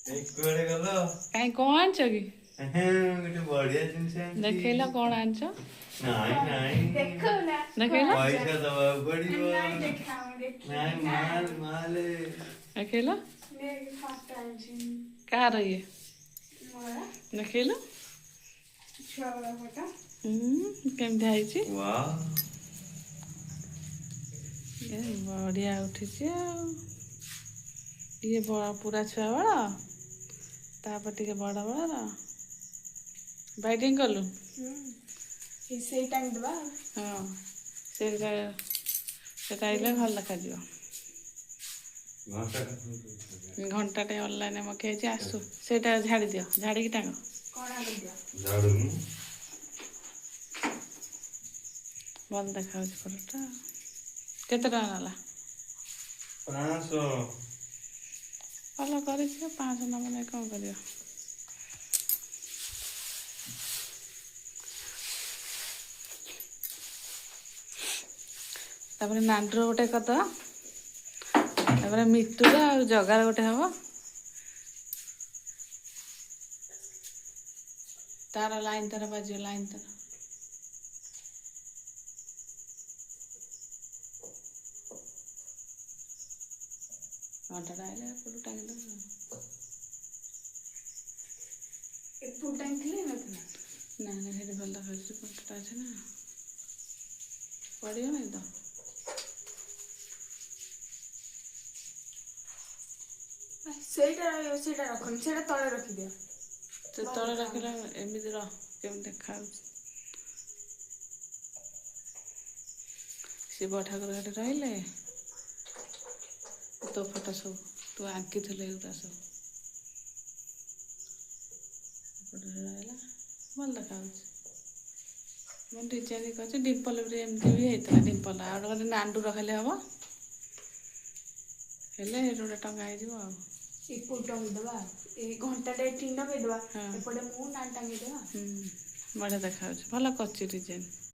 କୁଆଡେ ଗଲ? କାଇଁ କଣ ଆଣିଛ କି? ଗୋଟେ ବଢିଆ ଜିନିଷ ଆଣିଛି। ଦେଖେଇଲ କଣ ଆଣିଛ? ନାଇଁ ଦେଖେଇଲ ପଇସା ଦବାକୁ ପଡିବ। ନାଇଁ ମାଲ ଦେଖେଇଲ କାହାର ଇଏ ଦେଖେଇଲ କେମିତି ହେଇଛି? ବଢିଆ ଉଠିଛି ଆଉ। ଇଏ ପୁରା ଛୁଆ ବଳ ତାପରେ ଟିକେ ବଡ ବଳର ବାଇଟିଂ କଲୁ। ସେଇଟା ଆଣିଦବା। ହଁ ସେଟା ଆଇଲେ ଭଲ ଦେଖାଯିବ। ଘଣ୍ଟାଟେ ଅନଲାଇନରେ ମଗେଇଛି ଆସୁ। ସେଇଟା ଝାଡ଼ି ଦିଅ, ଝାଡ଼ିକି ଟାଙ୍ଗ। କଣ ଆଣିଦିଅ? ଝାଡୁନି। ଭଲ ଦେଖାଯାଉଛି ଫଟୋଟା। କେତେ ଟଙ୍କା ନେଲା? 500। ଭଲ କରିଛି। 500 ନବ ନାଇଁ କଣ କରିବ? ତାପରେ ନାଣ୍ଡୁର ଗୋଟେ କରିଦବା। ତାପରେ ମିଟୁର ଆଉ ଜଗାର ଗୋଟେ ହବ। ତାର ଲାଇନ୍ ତାର ବାଜିବ, ଲାଇନ୍ ତାର। ଘଣ୍ଟାଟା ଆଇଲେ ଏପଟୁ ଟାଙ୍ଗିଦବା। ଏପଟୁ ଟାଙ୍ଗିଥିଲେ ନଥିଲା। ନା ସେଠି ଭଲ ଦେଖାଯାଉଛି। ଘଣ୍ଟାଟା ଅଛି ନା, ପଡ଼ିବ ନାଇଁ ତ। ସେଇଟା ରଖନି, ସେଇଟା ତଳେ ରଖିଦିଅ। ସେ ତଳେ ରଖିଲା ଏମିତି କେମିତି ଦେଖାଯାଉଛି। ଶିବ ଠାକୁର ସେଠି ରହିଲେ। ତୋ ଫଟୋ ସବୁ ତୁ ଆଙ୍କିଥିଲୁ ଏଗୁଡ଼ା ସବୁ ଏପଟରେ ରହିଲା। ଭଲ ଦେଖାଯାଉଛି। ମୁଁ ଡିଜାଇନ କରିଛି। ଡିମ୍ପଲ ବି ଏମିତି ବି ହେଇଥିଲା। ଡିମ୍ପଲ ଆଉ ଗୋଟେ ନାଣ୍ଡୁ ରଖିଲେ ହବ। ହେଲେ ଏଇଠି ଗୋଟେ ଟଙ୍ଗା ହେଇଯିବ ଆଉ। ଏପଟୁ ଟଙ୍ଗେଇଦବା। ଏଇ ଘଣ୍ଟାଟା ଏଠି ଲଗେଇଦବା। ହଁ ଏପଟେ ମୁଁ ନା ଟାଙ୍ଗିଦବା। ବଢ଼ିଆ ଦେଖାଯାଉଛି। ଭଲ କରିଛି ଡିଜାଇନ।